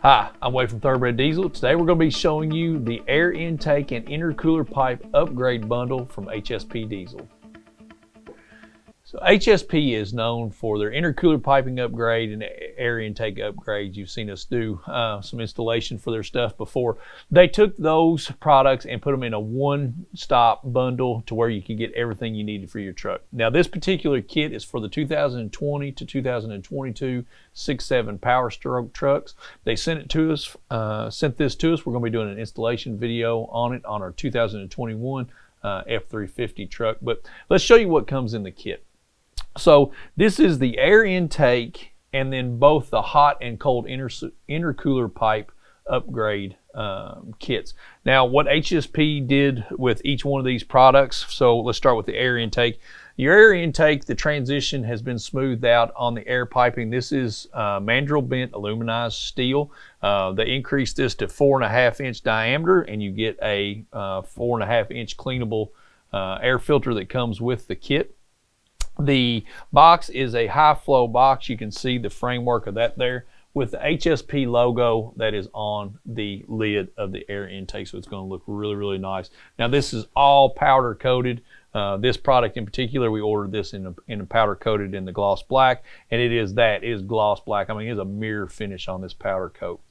Hi, I'm Wade from Thoroughbred Diesel. Today we're going to be showing you the air intake and intercooler pipe upgrade bundle from HSP Diesel. So HSP is known for their intercooler piping upgrade and air intake upgrades. You've seen us do some installation for their stuff before. They took those products and put them in a one-stop bundle to where you can get everything you needed for your truck. Now this particular kit is for the 2020 to 2022 6.7 Powerstroke trucks. They sent it to us, sent this to us. We're going to be doing an installation video on it on our 2021 F350 truck. But let's show you what comes in the kit. So this is the air intake and then both the hot and cold intercooler pipe upgrade kits. Now what HSP did with each one of these products, so let's start with the air intake. Your air intake, the transition has been smoothed out on the air piping. This is mandrel bent aluminized steel. They increased this to 4.5 inch diameter, and you get a 4.5 inch cleanable air filter that comes with the kit. The box is a high flow box. You can see the framework of that there with the HSP logo that is on the lid of the air intake, so it's going to look really, really nice. Now this is all powder coated. This product in particular, we ordered this in a powder coated in the gloss black, and it is gloss black. I mean, it's a mirror finish on this powder coat.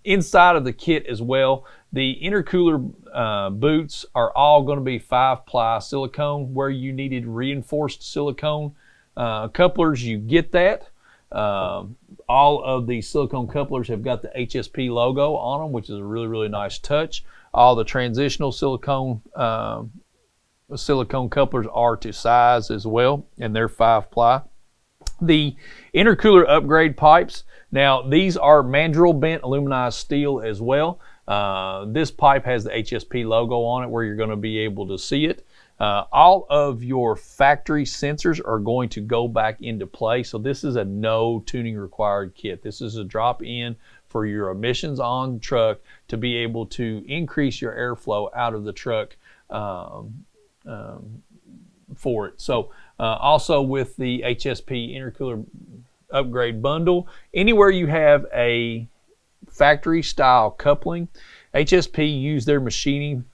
Inside of the kit as well, the intercooler boots are all going to be 5-ply silicone. Where you needed reinforced silicone couplers, you get that. All of the silicone couplers have got the HSP logo on them, which is a really, really nice touch. All the transitional silicone couplers are to size as well, and they're 5-ply. The intercooler upgrade pipes, now these are mandrel bent aluminized steel as well. This pipe has the HSP logo on it where you're going to be able to see it. All of your factory sensors are going to go back into play, so this is a no tuning required kit. This is a drop in for your emissions on truck to be able to increase your airflow out of the truck for it. So also with the HSP intercooler upgrade bundle, anywhere you have a factory style coupling, HSP use their machining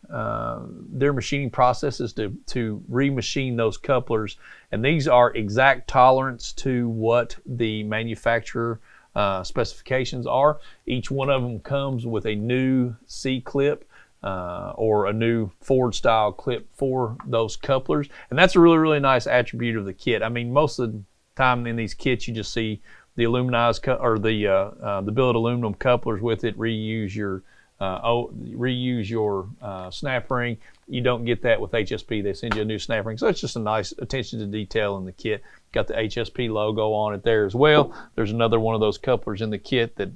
processes to remachine those couplers, and these are exact tolerance to what the manufacturer specifications are. Each one of them comes with a new C-clip or a new Ford style clip for those couplers, and that's a really, really nice attribute of the kit. I mean, most of the time in these kits you just see the aluminized or the billet aluminum couplers with it. Reuse your snap ring. You don't get that with HSP. They send you a new snap ring, so it's just a nice attention to detail in the kit. Got the HSP logo on it there as well. There's another one of those couplers in the kit that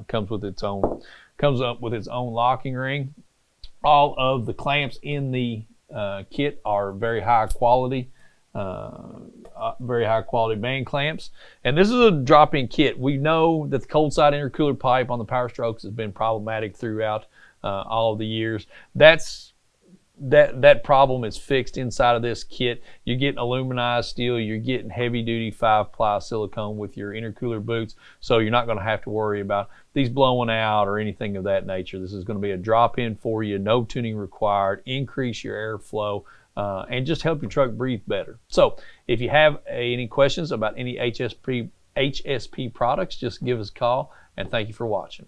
comes up with its own locking ring. All of the clamps in the kit are very high quality band clamps, and this is a drop-in kit. We know that the cold side intercooler pipe on the Powerstrokes has been problematic throughout all of the years. That problem is fixed inside of this kit. You're getting aluminized steel, you're getting heavy duty 5-ply silicone with your intercooler boots, so you're not going to have to worry about these blowing out or anything of that nature. This is going to be a drop-in for you, no tuning required, increase your airflow, and just help your truck breathe better. So if you have any questions about any HSP products, just give us a call, and thank you for watching.